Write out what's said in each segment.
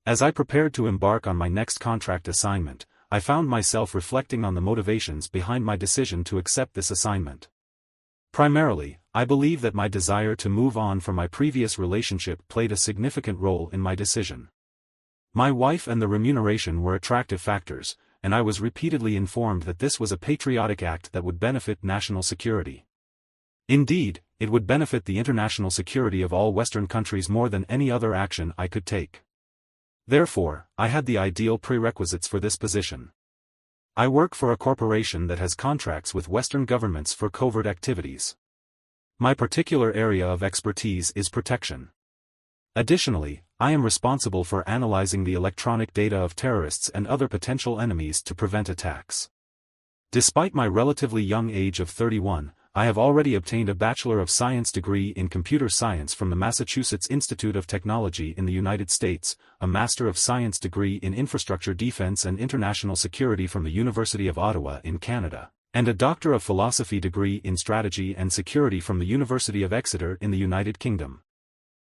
As I prepared to embark on my next contract assignment, I found myself reflecting on the motivations behind my decision to accept this assignment. Primarily, I believe that my desire to move on from my previous relationship played a significant role in my decision. My wife and the remuneration were attractive factors, and I was repeatedly informed that this was a patriotic act that would benefit national security. Indeed, it would benefit the international security of all Western countries more than any other action I could take. Therefore, I had the ideal prerequisites for this position. I work for a corporation that has contracts with Western governments for covert activities. My particular area of expertise is protection. Additionally, I am responsible for analyzing the electronic data of terrorists and other potential enemies to prevent attacks. Despite my relatively young age of 31, I have already obtained a Bachelor of Science degree in Computer Science from the Massachusetts Institute of Technology in the United States, a Master of Science degree in Infrastructure Defense and International Security from the University of Ottawa in Canada, and a Doctor of Philosophy degree in Strategy and Security from the University of Exeter in the United Kingdom.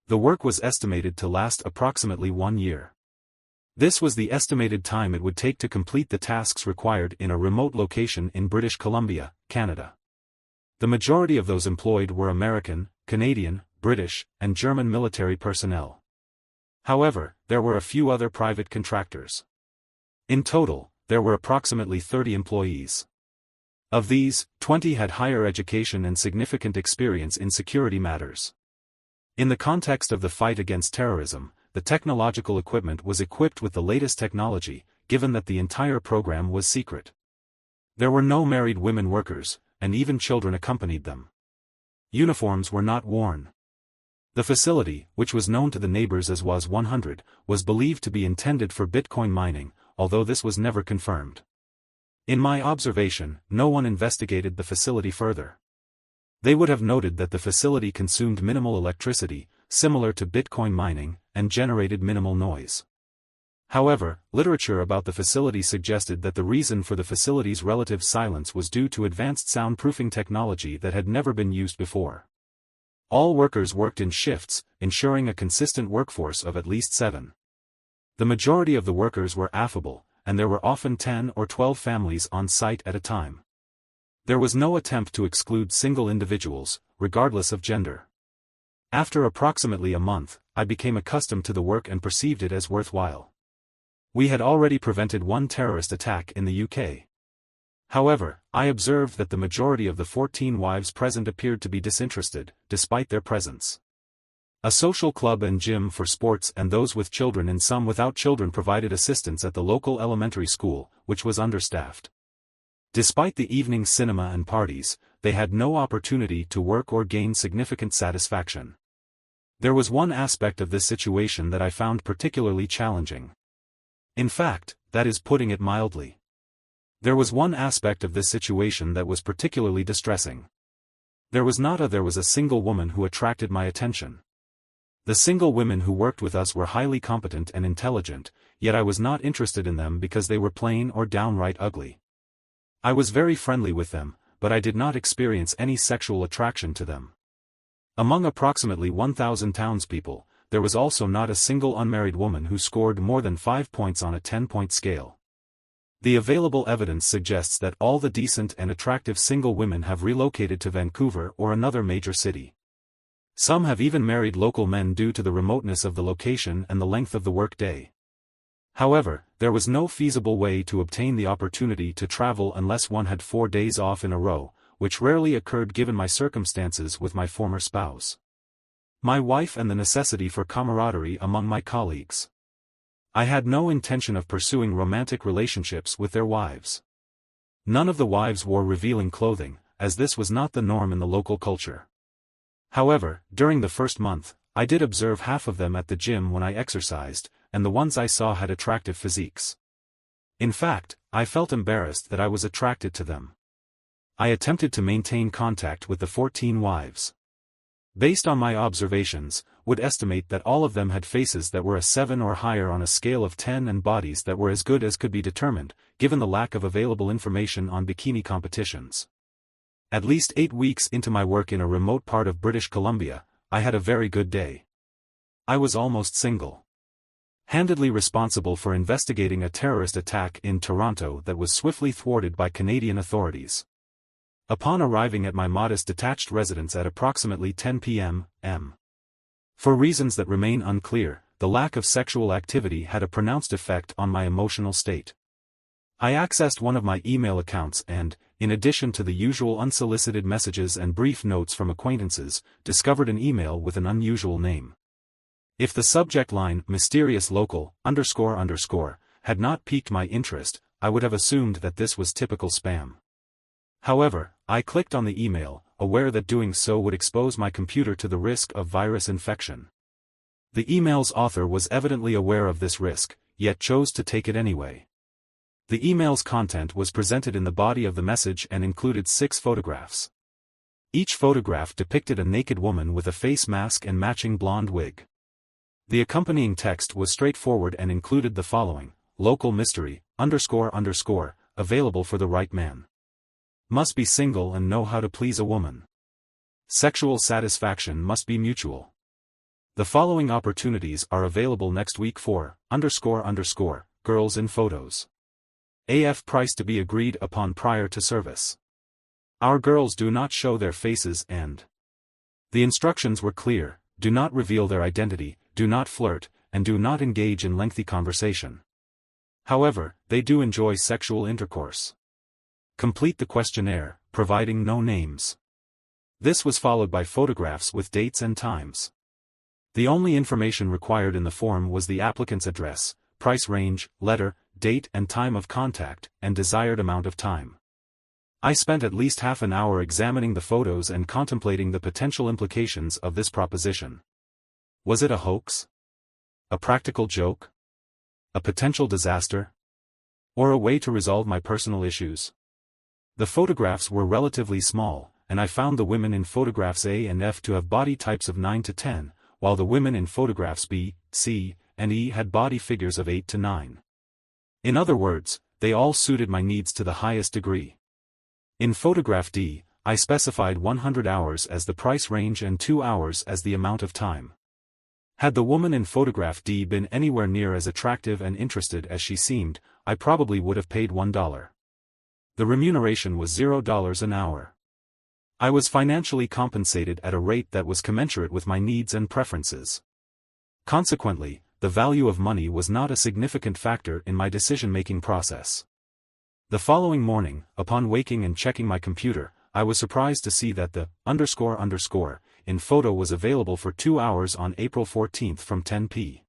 The work was estimated to last approximately 1 year. This was the estimated time it would take to complete the tasks required in a remote location in British Columbia, Canada. The majority of those employed were American, Canadian, British, and German military personnel. However, there were a few other private contractors. In total, there were approximately 30 employees. Of these, 20 had higher education and significant experience in security matters. In the context of the fight against terrorism, the technological equipment was equipped with the latest technology, given that the entire program was secret. There were no married women workers, and even children accompanied them. Uniforms were not worn. The facility, which was known to the neighbors as WAS 100, was believed to be intended for Bitcoin mining, although this was never confirmed. In my observation, no one investigated the facility further. They would have noted that the facility consumed minimal electricity, similar to Bitcoin mining, and generated minimal noise. However, literature about the facility suggested that the reason for the facility's relative silence was due to advanced soundproofing technology that had never been used before. All workers worked in shifts, ensuring a consistent workforce of at least 7. The majority of the workers were affable, and there were often 10 or 12 families on site at a time. There was no attempt to exclude single individuals, regardless of gender. After approximately a month, I became accustomed to the work and perceived it as worthwhile. We had already prevented one terrorist attack in the UK. However, I observed that the majority of the 14 wives present appeared to be disinterested, despite their presence. A social club and gym for sports and those with children and some without children provided assistance at the local elementary school, which was understaffed. Despite the evening cinema and parties, they had no opportunity to work or gain significant satisfaction. There was one aspect of this situation that I found particularly challenging. In fact, that is putting it mildly. There was one aspect of this situation that was particularly distressing. There was a single woman who attracted my attention. The single women who worked with us were highly competent and intelligent, yet I was not interested in them because they were plain or downright ugly. I was very friendly with them, but I did not experience any sexual attraction to them. Among approximately 1,000 townspeople, there was also not a single unmarried woman who scored more than 5 points on a 10-point scale. The available evidence suggests that all the decent and attractive single women have relocated to Vancouver or another major city. Some have even married local men due to the remoteness of the location and the length of the work day. However, there was no feasible way to obtain the opportunity to travel unless one had 4 days off in a row, which rarely occurred given my circumstances with my former spouse. My wife and the necessity for camaraderie among my colleagues. I had no intention of pursuing romantic relationships with their wives. None of the wives wore revealing clothing, as this was not the norm in the local culture. However, during the first month, I did observe half of them at the gym when I exercised, and the ones I saw had attractive physiques. In fact, I felt embarrassed that I was attracted to them. I attempted to maintain contact with the 14 wives. Based on my observations, would estimate that all of them had faces that were a 7 or higher on a scale of 10 and bodies that were as good as could be determined, given the lack of available information on bikini competitions. At least 8 weeks into my work in a remote part of British Columbia, I had a very good day. I was almost single. handedly responsible for investigating a terrorist attack in Toronto that was swiftly thwarted by Canadian authorities. Upon arriving at my modest detached residence at approximately 10 p.m., for reasons that remain unclear, the lack of sexual activity had a pronounced effect on my emotional state. I accessed one of my email accounts and, in addition to the usual unsolicited messages and brief notes from acquaintances, discovered an email with an unusual name. If the subject line mysterious local __ had not piqued my interest, I would have assumed that this was typical spam. However, I clicked on the email, aware that doing so would expose my computer to the risk of virus infection. The email's author was evidently aware of this risk, yet chose to take it anyway. The email's content was presented in the body of the message and included 6 photographs. Each photograph depicted a naked woman with a face mask and matching blonde wig. The accompanying text was straightforward and included the following: local mystery, __, available for the right man. Must be single and know how to please a woman. Sexual satisfaction must be mutual. The following opportunities are available next week for __, girls in photos. AF price to be agreed upon prior to service. Our girls do not show their faces and. The instructions were clear: do not reveal their identity, do not flirt, and do not engage in lengthy conversation. However, they do enjoy sexual intercourse. Complete the questionnaire, providing no names. This was followed by photographs with dates and times. The only information required in the form was the applicant's address, price range, letter, date and time of contact, and desired amount of time. I spent at least half an hour examining the photos and contemplating the potential implications of this proposition. Was it a hoax? A practical joke? A potential disaster? Or a way to resolve my personal issues? The photographs were relatively small, and I found the women in photographs A and F to have body types of 9 to 10, while the women in photographs B, C, and E had body figures of 8 to 9. In other words, they all suited my needs to the highest degree. In photograph D, I specified 100 hours as the price range and 2 hours as the amount of time. Had the woman in photograph D been anywhere near as attractive and interested as she seemed, I probably would have paid $1. The remuneration was $0 an hour. I was financially compensated at a rate that was commensurate with my needs and preferences. Consequently, the value of money was not a significant factor in my decision-making process. The following morning, upon waking and checking my computer, I was surprised to see that the __ in photo was available for 2 hours on April 14 from 10 p.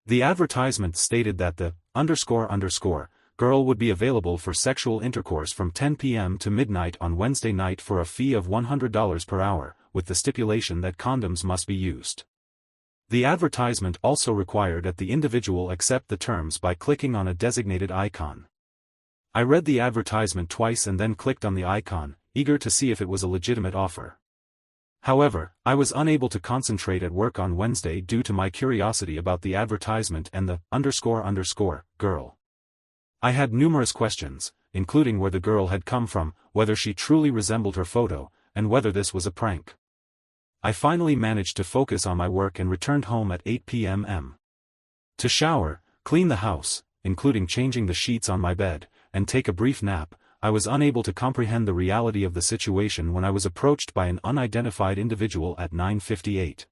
The advertisement stated that the __ girl would be available for sexual intercourse from 10 p.m. to midnight on Wednesday night for a fee of $100 per hour, with the stipulation that condoms must be used. The advertisement also required that the individual accept the terms by clicking on a designated icon. I read the advertisement twice and then clicked on the icon, eager to see if it was a legitimate offer. However, I was unable to concentrate at work on Wednesday due to my curiosity about the advertisement and the __ girl. I had numerous questions, including where the girl had come from, whether she truly resembled her photo, and whether this was a prank. I finally managed to focus on my work and returned home at 8 p.m. To shower, clean the house, including changing the sheets on my bed, and take a brief nap. I was unable to comprehend the reality of the situation when I was approached by an unidentified individual at 9:58.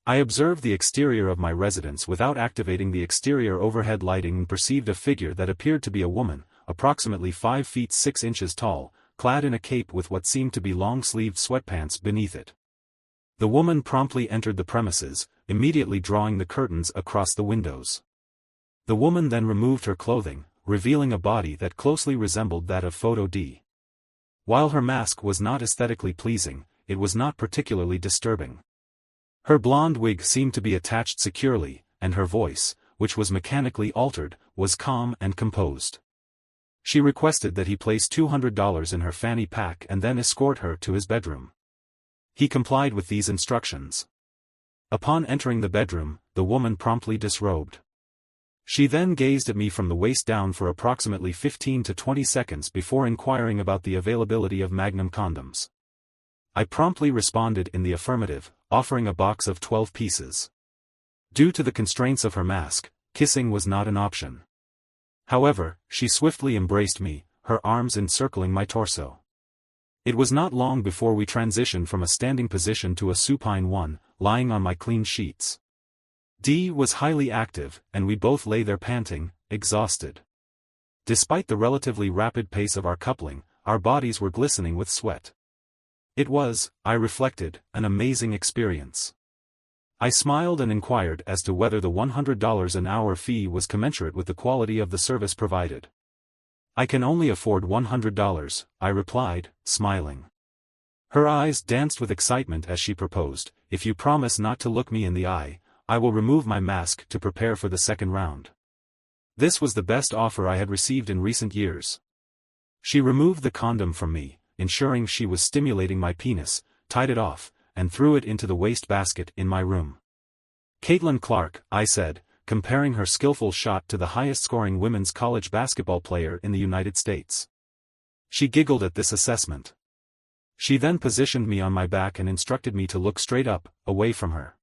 I observed the exterior of my residence without activating the exterior overhead lighting and perceived a figure that appeared to be a woman, approximately 5 feet 6 inches tall, clad in a cape with what seemed to be long-sleeved sweatpants beneath it. The woman promptly entered the premises, immediately drawing the curtains across the windows. The woman then removed her clothing, revealing a body that closely resembled that of photo D. While her mask was not aesthetically pleasing, it was not particularly disturbing. Her blonde wig seemed to be attached securely, and her voice, which was mechanically altered, was calm and composed. She requested that he place $200 in her fanny pack and then escort her to his bedroom. He complied with these instructions. Upon entering the bedroom, the woman promptly disrobed. She then gazed at me from the waist down for approximately 15 to 20 seconds before inquiring about the availability of Magnum condoms. I promptly responded in the affirmative, offering a box of 12 pieces. Due to the constraints of her mask, kissing was not an option. However, she swiftly embraced me, her arms encircling my torso. It was not long before we transitioned from a standing position to a supine one, lying on my clean sheets. Dee was highly active, and we both lay there panting, exhausted. Despite the relatively rapid pace of our coupling, our bodies were glistening with sweat. It was, I reflected, an amazing experience. I smiled and inquired as to whether the $100 an hour fee was commensurate with the quality of the service provided. "I can only afford $100, I replied, smiling. Her eyes danced with excitement as she proposed, "If you promise not to look me in the eye, I will remove my mask to prepare for the second round." This was the best offer I had received in recent years. She removed the condom from me, ensuring she was stimulating my penis, tied it off, and threw it into the wastebasket in my room. "Caitlin Clark," I said, comparing her skillful shot to the highest-scoring women's college basketball player in the United States. She giggled at this assessment. She then positioned me on my back and instructed me to look straight up, away from her.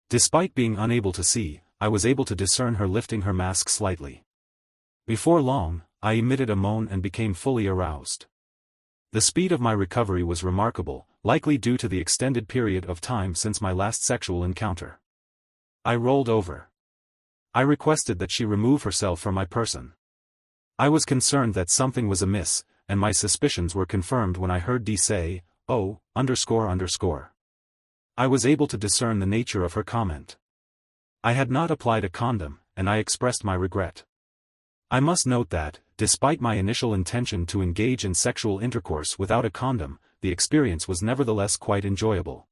Despite being unable to see, I was able to discern her lifting her mask slightly. Before long, I emitted a moan and became fully aroused. The speed of my recovery was remarkable, likely due to the extended period of time since my last sexual encounter. I rolled over. I requested that she remove herself from my person. I was concerned that something was amiss, and my suspicions were confirmed when I heard Dee say, "Oh, ___." I was able to discern the nature of her comment. I had not applied a condom, and I expressed my regret. I must note that, despite my initial intention to engage in sexual intercourse without a condom, the experience was nevertheless quite enjoyable.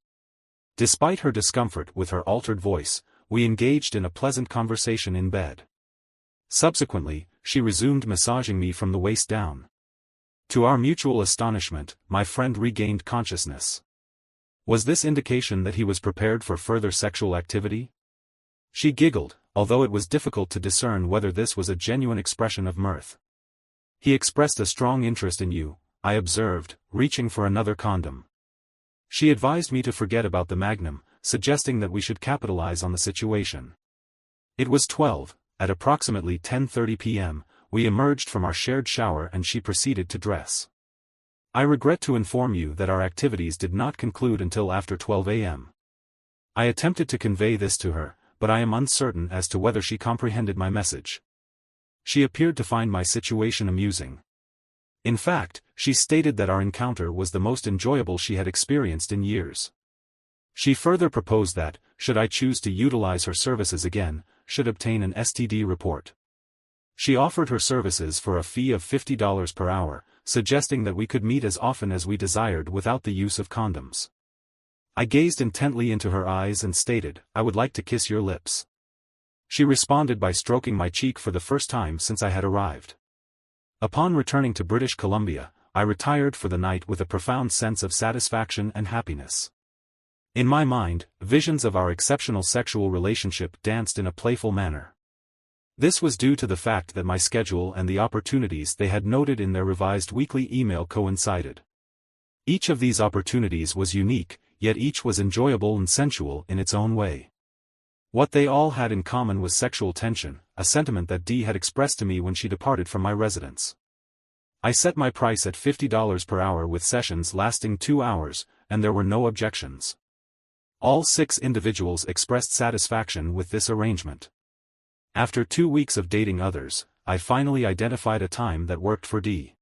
Despite her discomfort with her altered voice, we engaged in a pleasant conversation in bed. Subsequently, she resumed massaging me from the waist down. To our mutual astonishment, my friend regained consciousness. Was this indication that he was prepared for further sexual activity? She giggled, although it was difficult to discern whether this was a genuine expression of mirth. "He expressed a strong interest in you," I observed, reaching for another condom. She advised me to forget about the Magnum, suggesting that we should capitalize on the situation. It was 12, at approximately 10:30 p.m., we emerged from our shared shower and she proceeded to dress. I regret to inform you that our activities did not conclude until after 12 a.m. I attempted to convey this to her, but I am uncertain as to whether she comprehended my message. She appeared to find my situation amusing. In fact, she stated that our encounter was the most enjoyable she had experienced in years. She further proposed that, should I choose to utilize her services again, should obtain an STD report. She offered her services for a fee of $50 per hour, suggesting that we could meet as often as we desired without the use of condoms. I gazed intently into her eyes and stated, "I would like to kiss your lips." She responded by stroking my cheek for the first time since I had arrived. Upon returning to British Columbia, I retired for the night with a profound sense of satisfaction and happiness. In my mind, visions of our exceptional sexual relationship danced in a playful manner. This was due to the fact that my schedule and the opportunities they had noted in their revised weekly email coincided. Each of these opportunities was unique, yet each was enjoyable and sensual in its own way. What they all had in common was sexual tension, a sentiment that Dee had expressed to me when she departed from my residence. I set my price at $50 per hour with sessions lasting 2 hours, and there were no objections. All 6 individuals expressed satisfaction with this arrangement. After 2 weeks of dating others, I finally identified a time that worked for Dee.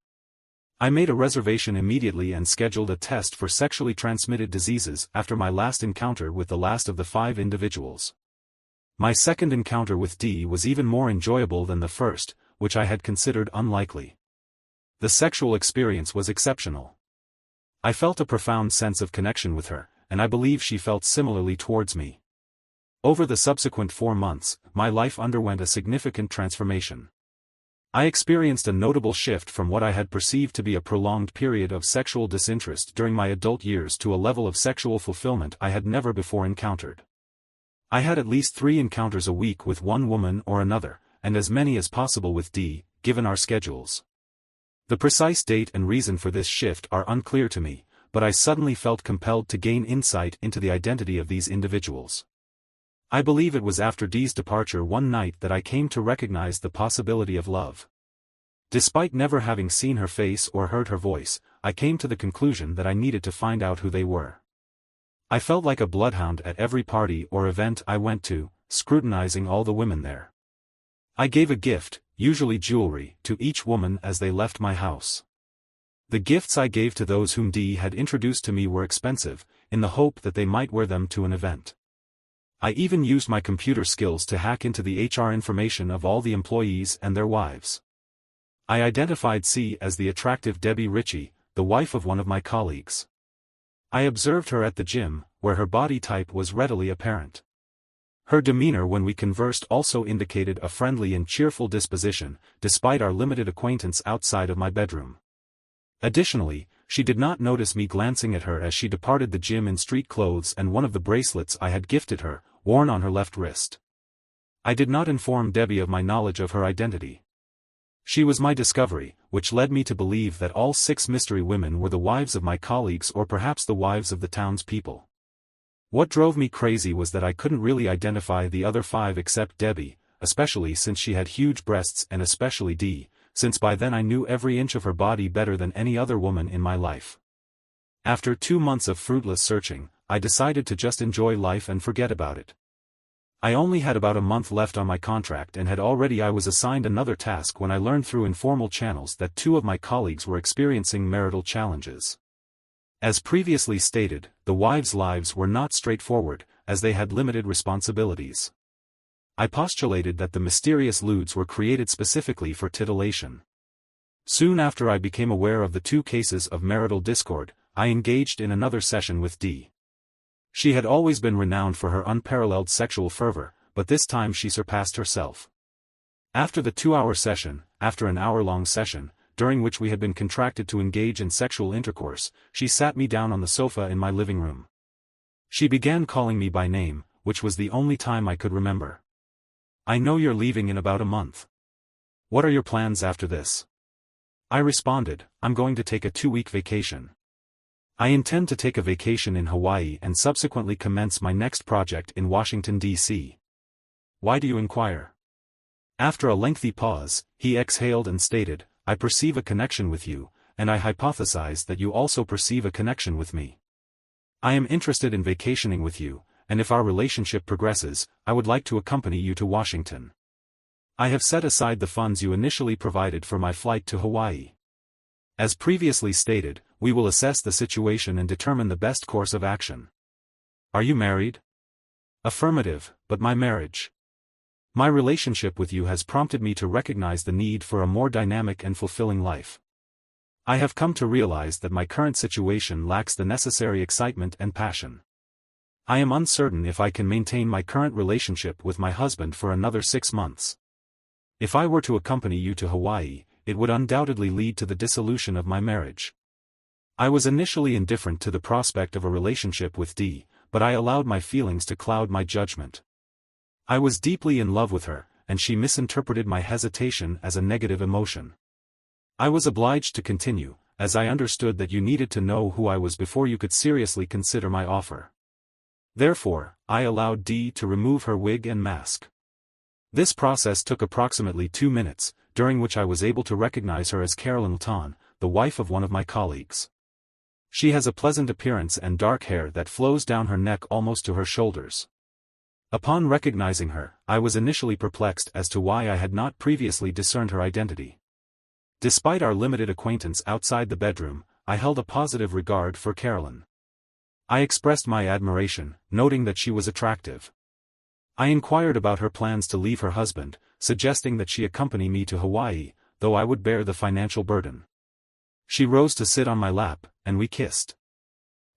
I made a reservation immediately and scheduled a test for sexually transmitted diseases after my last encounter with the last of the 5 individuals. My second encounter with Dee was even more enjoyable than the first, which I had considered unlikely. The sexual experience was exceptional. I felt a profound sense of connection with her, and I believe she felt similarly towards me. Over the subsequent 4 months, my life underwent a significant transformation. I experienced a notable shift from what I had perceived to be a prolonged period of sexual disinterest during my adult years to a level of sexual fulfillment I had never before encountered. I had at least 3 encounters a week with one woman or another, and as many as possible with Dee, given our schedules. The precise date and reason for this shift are unclear to me, but I suddenly felt compelled to gain insight into the identity of these individuals. I believe it was after Dee's departure one night that I came to recognize the possibility of love. Despite never having seen her face or heard her voice, I came to the conclusion that I needed to find out who they were. I felt like a bloodhound at every party or event I went to, scrutinizing all the women there. I gave a gift, usually jewelry, to each woman as they left my house. The gifts I gave to those whom Dee had introduced to me were expensive, in the hope that they might wear them to an event. I even used my computer skills to hack into the HR information of all the employees and their wives. I identified C as the attractive Debbie Ritchie, the wife of one of my colleagues. I observed her at the gym, where her body type was readily apparent. Her demeanor when we conversed also indicated a friendly and cheerful disposition, despite our limited acquaintance outside of my bedroom. Additionally, she did not notice me glancing at her as she departed the gym in street clothes and one of the bracelets I had gifted her, worn on her left wrist. I did not inform Debbie of my knowledge of her identity. She was my discovery, which led me to believe that all 6 mystery women were the wives of my colleagues or perhaps the wives of the townspeople. What drove me crazy was that I couldn't really identify the other 5 except Debbie, especially since she had huge breasts and especially Dee, since by then I knew every inch of her body better than any other woman in my life. After 2 months of fruitless searching, I decided to just enjoy life and forget about it. I only had about a month left on my contract and I was assigned another task when I learned through informal channels that 2 of my colleagues were experiencing marital challenges. As previously stated, the wives' lives were not straightforward, as they had limited responsibilities. I postulated that the mysterious lewds were created specifically for titillation. Soon after I became aware of the 2 cases of marital discord, I engaged in another session with Dee. She had always been renowned for her unparalleled sexual fervor, but this time she surpassed herself. After the 2-hour session, after an hour-long session, during which we had been contracted to engage in sexual intercourse, she sat me down on the sofa in my living room. She began calling me by name, which was the only time I could remember. "I know you're leaving in about a month. What are your plans after this?" I responded, "I'm going to take a 2-week vacation. I intend to take a vacation in Hawaii and subsequently commence my next project in Washington, D.C. "Why do you inquire?" After a lengthy pause, he exhaled and stated, "I perceive a connection with you, and I hypothesize that you also perceive a connection with me. I am interested in vacationing with you, and if our relationship progresses, I would like to accompany you to Washington. I have set aside the funds you initially provided for my flight to Hawaii. As previously stated, we will assess the situation and determine the best course of action." "Are you married?" "Affirmative, but my marriage. My relationship with you has prompted me to recognize the need for a more dynamic and fulfilling life. I have come to realize that my current situation lacks the necessary excitement and passion. I am uncertain if I can maintain my current relationship with my husband for another 6 months. If I were to accompany you to Hawaii, it would undoubtedly lead to the dissolution of my marriage." I was initially indifferent to the prospect of a relationship with Dee, but I allowed my feelings to cloud my judgment. I was deeply in love with her, and she misinterpreted my hesitation as a negative emotion. I was obliged to continue, as I understood that you needed to know who I was before you could seriously consider my offer. Therefore, I allowed Dee to remove her wig and mask. This process took approximately 2 minutes, during which I was able to recognize her as Carolyn Lton, the wife of one of my colleagues. She has a pleasant appearance and dark hair that flows down her neck almost to her shoulders. Upon recognizing her, I was initially perplexed as to why I had not previously discerned her identity. Despite our limited acquaintance outside the bedroom, I held a positive regard for Carolyn. I expressed my admiration, noting that she was attractive. I inquired about her plans to leave her husband, suggesting that she accompany me to Hawaii, though I would bear the financial burden. She rose to sit on my lap, and we kissed.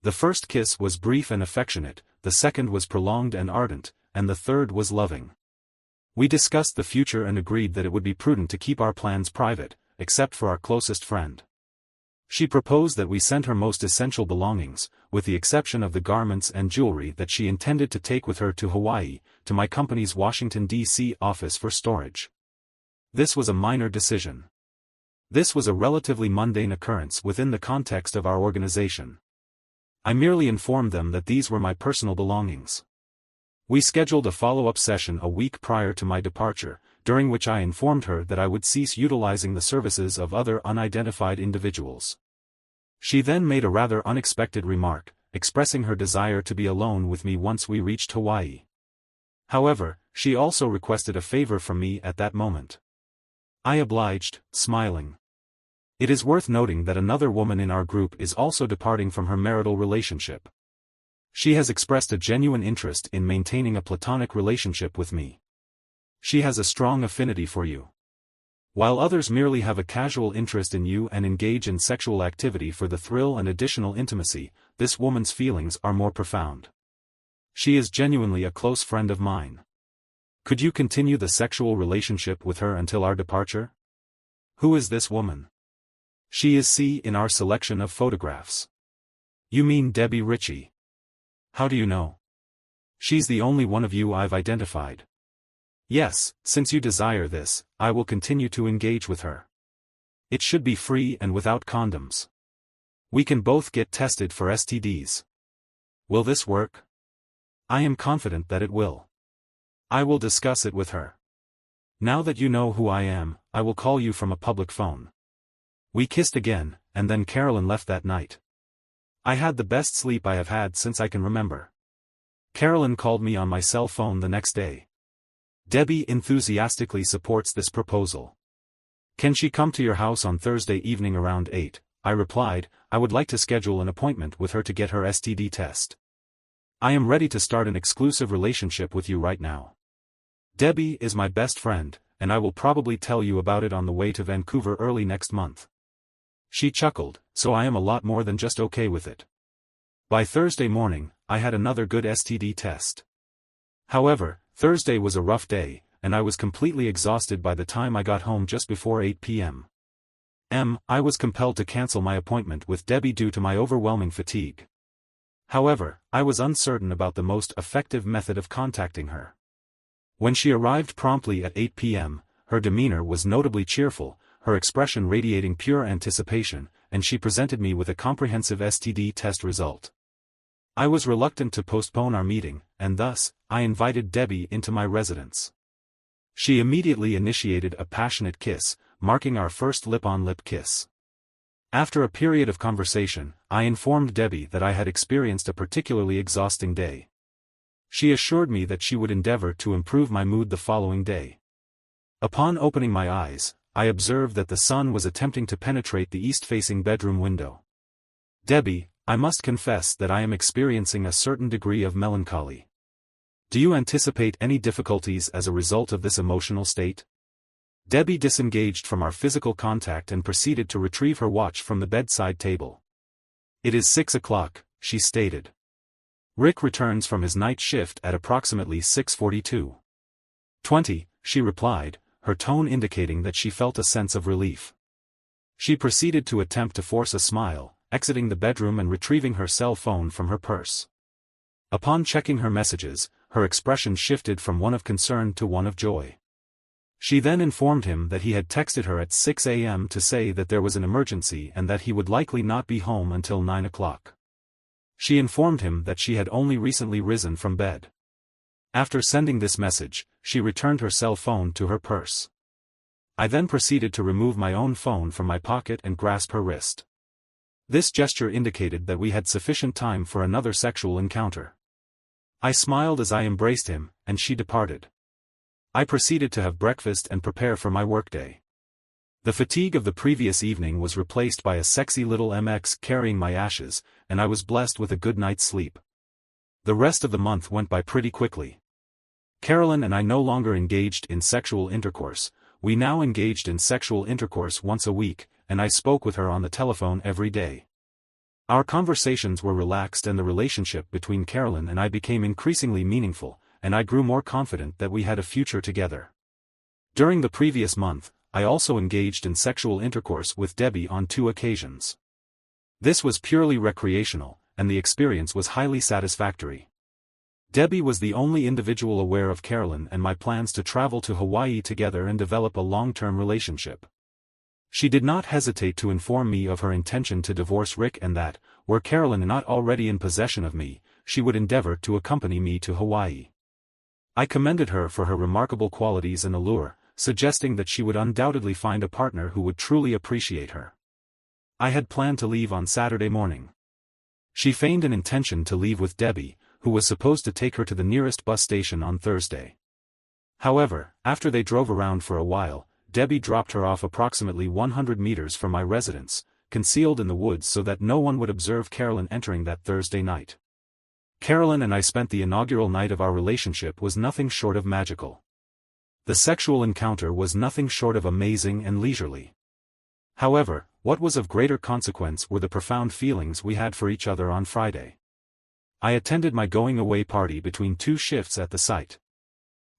The first kiss was brief and affectionate, the second was prolonged and ardent, and the third was loving. We discussed the future and agreed that it would be prudent to keep our plans private, except for our closest friend. She proposed that we send her most essential belongings, with the exception of the garments and jewelry that she intended to take with her to Hawaii, to my company's Washington, D.C. office for storage. This was a minor decision. This was a relatively mundane occurrence within the context of our organization. I merely informed them that these were my personal belongings. We scheduled a follow-up session a week prior to my departure, during which I informed her that I would cease utilizing the services of other unidentified individuals. She then made a rather unexpected remark, expressing her desire to be alone with me once we reached Hawaii. However, she also requested a favor from me at that moment. I obliged, smiling. It is worth noting that another woman in our group is also departing from her marital relationship. She has expressed a genuine interest in maintaining a platonic relationship with me. She has a strong affinity for you. While others merely have a casual interest in you and engage in sexual activity for the thrill and additional intimacy, this woman's feelings are more profound. She is genuinely a close friend of mine. Could you continue the sexual relationship with her until our departure? Who is this woman? She is C in our selection of photographs. You mean Debbie Ritchie? How do you know? She's the only one of you I've identified. Yes, since you desire this, I will continue to engage with her. It should be free and without condoms. We can both get tested for STDs. Will this work? I am confident that it will. I will discuss it with her. Now that you know who I am, I will call you from a public phone. We kissed again, and then Carolyn left that night. I had the best sleep I have had since I can remember. Carolyn called me on my cell phone the next day. Debbie enthusiastically supports this proposal. Can she come to your house on Thursday evening around 8? I replied, I would like to schedule an appointment with her to get her STD test. I am ready to start an exclusive relationship with you right now. Debbie is my best friend, and I will probably tell you about it on the way to Vancouver early next month. She chuckled, so I am a lot more than just okay with it. By Thursday morning, I had another good STD test. However, Thursday was a rough day, and I was completely exhausted by the time I got home just before 8 p.m. I was compelled to cancel my appointment with Debbie due to my overwhelming fatigue. However, I was uncertain about the most effective method of contacting her. When she arrived promptly at 8 p.m., her demeanor was notably cheerful, her expression radiating pure anticipation, and she presented me with a comprehensive STD test result. I was reluctant to postpone our meeting, and thus, I invited Debbie into my residence. She immediately initiated a passionate kiss, marking our first lip-on-lip kiss. After a period of conversation, I informed Debbie that I had experienced a particularly exhausting day. She assured me that she would endeavor to improve my mood the following day. Upon opening my eyes, I observed that the sun was attempting to penetrate the east-facing bedroom window. Debbie, I must confess that I am experiencing a certain degree of melancholy. Do you anticipate any difficulties as a result of this emotional state? Debbie disengaged from our physical contact and proceeded to retrieve her watch from the bedside table. It is 6 o'clock, she stated. Rick returns from his night shift at approximately 6:42:20, she replied, her tone indicating that she felt a sense of relief. She proceeded to attempt to force a smile, exiting the bedroom and retrieving her cell phone from her purse. Upon checking her messages, her expression shifted from one of concern to one of joy. She then informed him that he had texted her at 6 a.m. to say that there was an emergency and that he would likely not be home until 9 o'clock. She informed him that she had only recently risen from bed. After sending this message, she returned her cell phone to her purse. I then proceeded to remove my own phone from my pocket and grasp her wrist. This gesture indicated that we had sufficient time for another sexual encounter. I smiled as I embraced him, and she departed. I proceeded to have breakfast and prepare for my workday. The fatigue of the previous evening was replaced by a sexy little MX carrying my ashes, and I was blessed with a good night's sleep. The rest of the month went by pretty quickly. Carolyn and I no longer engaged in sexual intercourse, we now engaged in sexual intercourse once a week, and I spoke with her on the telephone every day. Our conversations were relaxed and the relationship between Carolyn and I became increasingly meaningful, and I grew more confident that we had a future together. During the previous month, I also engaged in sexual intercourse with Debbie on 2 occasions. This was purely recreational, and the experience was highly satisfactory. Debbie was the only individual aware of Carolyn and my plans to travel to Hawaii together and develop a long-term relationship. She did not hesitate to inform me of her intention to divorce Rick and that, were Carolyn not already in possession of me, she would endeavor to accompany me to Hawaii. I commended her for her remarkable qualities and allure, suggesting that she would undoubtedly find a partner who would truly appreciate her. I had planned to leave on Saturday morning. She feigned an intention to leave with Debbie, who was supposed to take her to the nearest bus station on Thursday. However, after they drove around for a while, Debbie dropped her off approximately 100 meters from my residence, concealed in the woods so that no one would observe Carolyn entering that Thursday night. Carolyn and I spent the inaugural night of our relationship was nothing short of magical. The sexual encounter was nothing short of amazing and leisurely. However, what was of greater consequence were the profound feelings we had for each other on Friday. I attended my going-away party between 2 shifts at the site.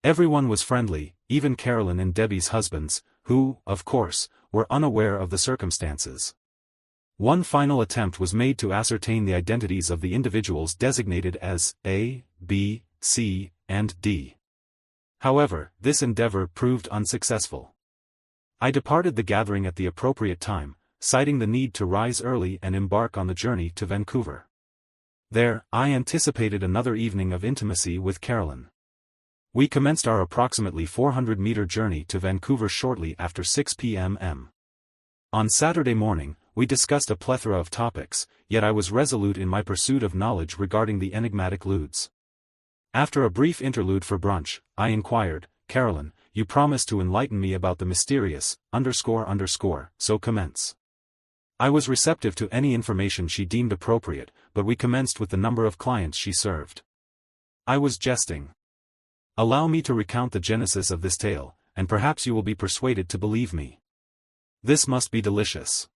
Everyone was friendly, even Carolyn and Debbie's husbands, who, of course, were unaware of the circumstances. One final attempt was made to ascertain the identities of the individuals designated as A, B, C, and D. However, this endeavor proved unsuccessful. I departed the gathering at the appropriate time, citing the need to rise early and embark on the journey to Vancouver. There, I anticipated another evening of intimacy with Carolyn. We commenced our approximately 400-meter journey to Vancouver shortly after 6 p.m. On Saturday morning, we discussed a plethora of topics, yet I was resolute in my pursuit of knowledge regarding the enigmatic Ludes. After a brief interlude for brunch, I inquired, "Carolyn, you promised to enlighten me about the mysterious, __, so commence." I was receptive to any information she deemed appropriate, but we commenced with the number of clients she served. I was jesting. Allow me to recount the genesis of this tale, and perhaps you will be persuaded to believe me. This must be delicious.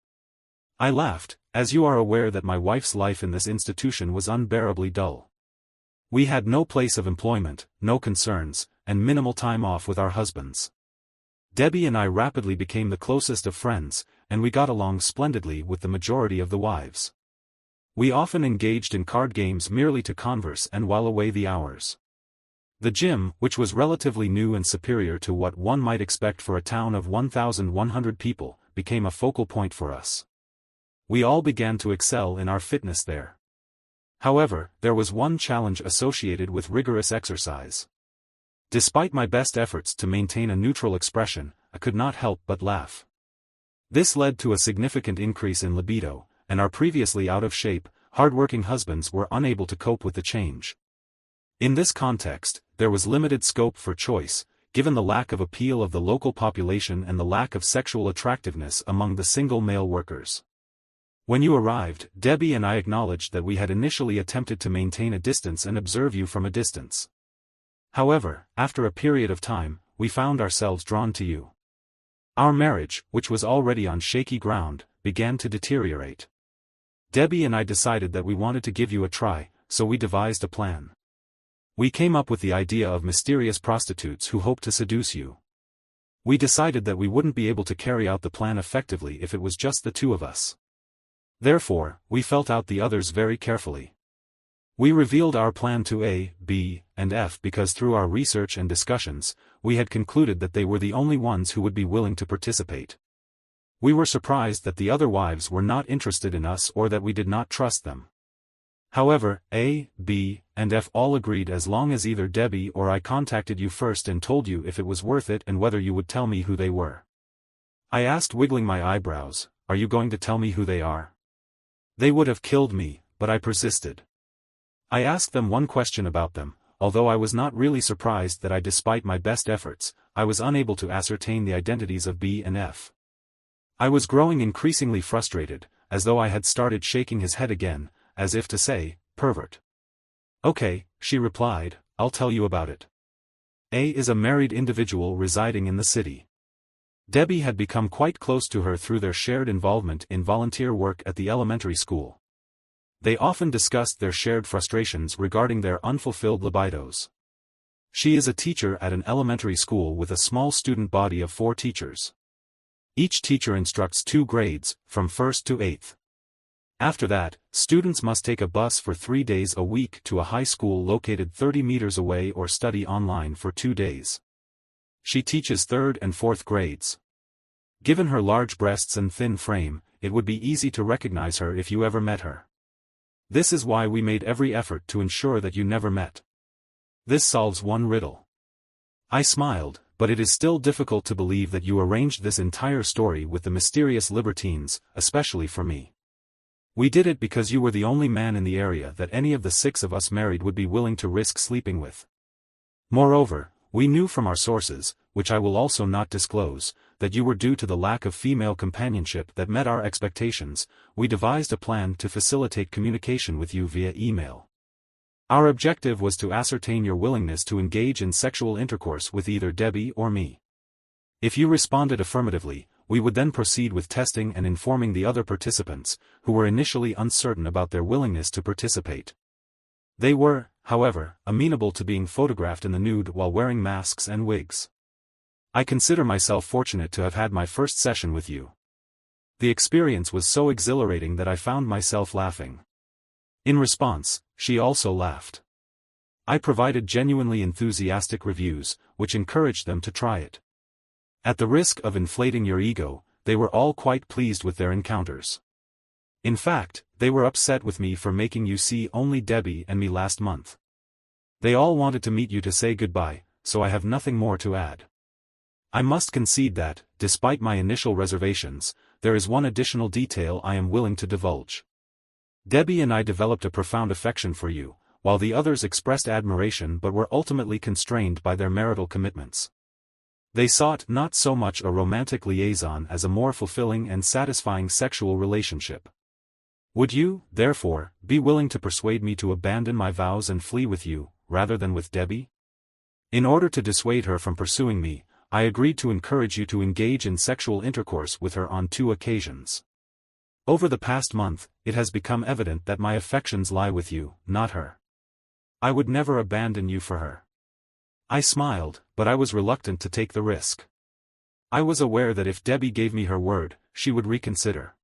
I laughed, as you are aware that my wife's life in this institution was unbearably dull. We had no place of employment, no concerns, and minimal time off with our husbands. Debbie and I rapidly became the closest of friends, and we got along splendidly with the majority of the wives. We often engaged in card games merely to converse and while away the hours. The gym, which was relatively new and superior to what one might expect for a town of 1,100 people, became a focal point for us. We all began to excel in our fitness there. However, there was one challenge associated with rigorous exercise. Despite my best efforts to maintain a neutral expression, I could not help but laugh. This led to a significant increase in libido, and our previously out-of-shape, hard-working husbands were unable to cope with the change. In this context, there was limited scope for choice, given the lack of appeal of the local population and the lack of sexual attractiveness among the single male workers. When you arrived, Debbie and I acknowledged that we had initially attempted to maintain a distance and observe you from a distance. However, after a period of time, we found ourselves drawn to you. Our marriage, which was already on shaky ground, began to deteriorate. Debbie and I decided that we wanted to give you a try, so we devised a plan. We came up with the idea of mysterious prostitutes who hoped to seduce you. We decided that we wouldn't be able to carry out the plan effectively if it was just the 2 of us. Therefore, we felt out the others very carefully. We revealed our plan to A, B, and F because through our research and discussions, we had concluded that they were the only ones who would be willing to participate. We were surprised that the other wives were not interested in us or that we did not trust them. However, A, B, and F all agreed as long as either Debbie or I contacted you first and told you if it was worth it and whether you would tell me who they were. I asked, wiggling my eyebrows, "Are you going to tell me who they are?" They would have killed me, but I persisted. I asked them one question about them, although I was not really surprised that despite my best efforts, I was unable to ascertain the identities of B and F. I was growing increasingly frustrated, as though I had started shaking his head again, as if to say, "Pervert." "Okay," she replied, "I'll tell you about it. A is a married individual residing in the city. Debbie had become quite close to her through their shared involvement in volunteer work at the elementary school. They often discussed their shared frustrations regarding their unfulfilled libidos. She is a teacher at an elementary school with a small student body of 4 teachers. Each teacher instructs 2 grades, from 1st to 8th. After that, students must take a bus for 3 days a week to a high school located 30 meters away or study online for 2 days. She teaches 3rd and 4th grades. Given her large breasts and thin frame, it would be easy to recognize her if you ever met her. This is why we made every effort to ensure that you never met. This solves one riddle. I smiled, but it is still difficult to believe that you arranged this entire story with the mysterious libertines, especially for me. We did it because you were the only man in the area that any of the 6 of us married would be willing to risk sleeping with. Moreover, we knew from our sources, which I will also not disclose, that you were due to the lack of female companionship that met our expectations. We devised a plan to facilitate communication with you via email. Our objective was to ascertain your willingness to engage in sexual intercourse with either Debbie or me. If you responded affirmatively, we would then proceed with testing and informing the other participants, who were initially uncertain about their willingness to participate. They were, however, amenable to being photographed in the nude while wearing masks and wigs. I consider myself fortunate to have had my first session with you. The experience was so exhilarating that I found myself laughing. In response, she also laughed. I provided genuinely enthusiastic reviews, which encouraged them to try it. At the risk of inflating your ego, they were all quite pleased with their encounters. In fact, they were upset with me for making you see only Debbie and me last month. They all wanted to meet you to say goodbye, so I have nothing more to add. I must concede that, despite my initial reservations, there is one additional detail I am willing to divulge. Debbie and I developed a profound affection for you, while the others expressed admiration but were ultimately constrained by their marital commitments. They sought not so much a romantic liaison as a more fulfilling and satisfying sexual relationship. Would you, therefore, be willing to persuade me to abandon my vows and flee with you, rather than with Debbie? In order to dissuade her from pursuing me, I agreed to encourage you to engage in sexual intercourse with her on 2 occasions. Over the past month, it has become evident that my affections lie with you, not her. I would never abandon you for her. I smiled, but I was reluctant to take the risk. I was aware that if Debbie gave me her word, she would reconsider.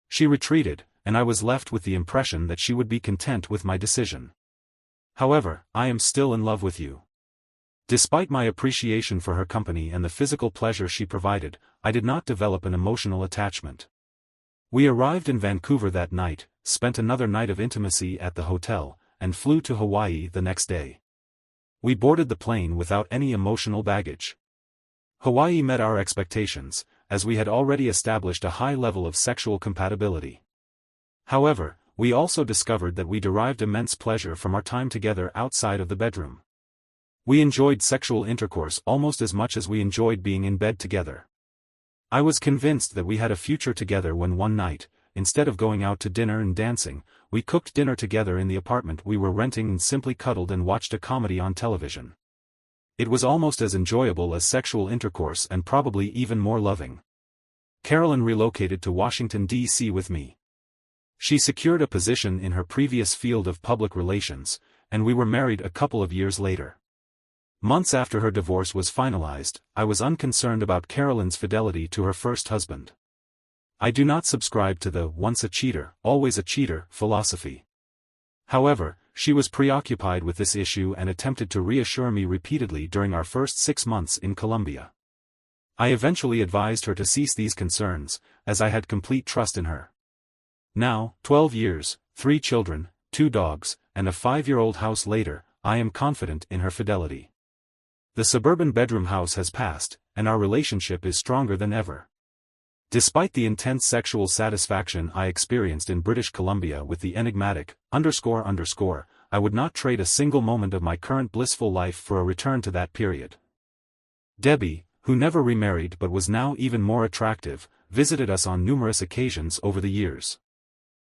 She retreated, and I was left with the impression that she would be content with my decision. However, I am still in love with you. Despite my appreciation for her company and the physical pleasure she provided, I did not develop an emotional attachment. We arrived in Vancouver that night, spent another night of intimacy at the hotel, and flew to Hawaii the next day. We boarded the plane without any emotional baggage. Hawaii met our expectations, as we had already established a high level of sexual compatibility. However, we also discovered that we derived immense pleasure from our time together outside of the bedroom. We enjoyed sexual intercourse almost as much as we enjoyed being in bed together. I was convinced that we had a future together when one night, instead of going out to dinner and dancing, we cooked dinner together in the apartment we were renting and simply cuddled and watched a comedy on television. It was almost as enjoyable as sexual intercourse and probably even more loving. Carolyn relocated to Washington, D.C. with me. She secured a position in her previous field of public relations, and we were married a couple of years later. Months after her divorce was finalized, I was unconcerned about Carolyn's fidelity to her first husband. I do not subscribe to the once a cheater, always a cheater philosophy. However, she was preoccupied with this issue and attempted to reassure me repeatedly during our first 6 months in Colombia. I eventually advised her to cease these concerns, as I had complete trust in her. Now, 12 years, 3 children, 2 dogs, and a 5-year-old house later, I am confident in her fidelity. The suburban bedroom house has passed, and our relationship is stronger than ever. Despite the intense sexual satisfaction I experienced in British Columbia with the enigmatic __, I would not trade a single moment of my current blissful life for a return to that period. Debbie, who never remarried but was now even more attractive, visited us on numerous occasions over the years.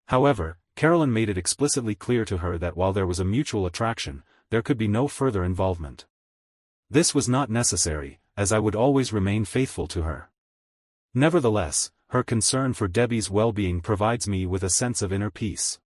However, Carolyn made it explicitly clear to her that while there was a mutual attraction, there could be no further involvement. This was not necessary, as I would always remain faithful to her. Nevertheless, her concern for Debbie's well-being provides me with a sense of inner peace.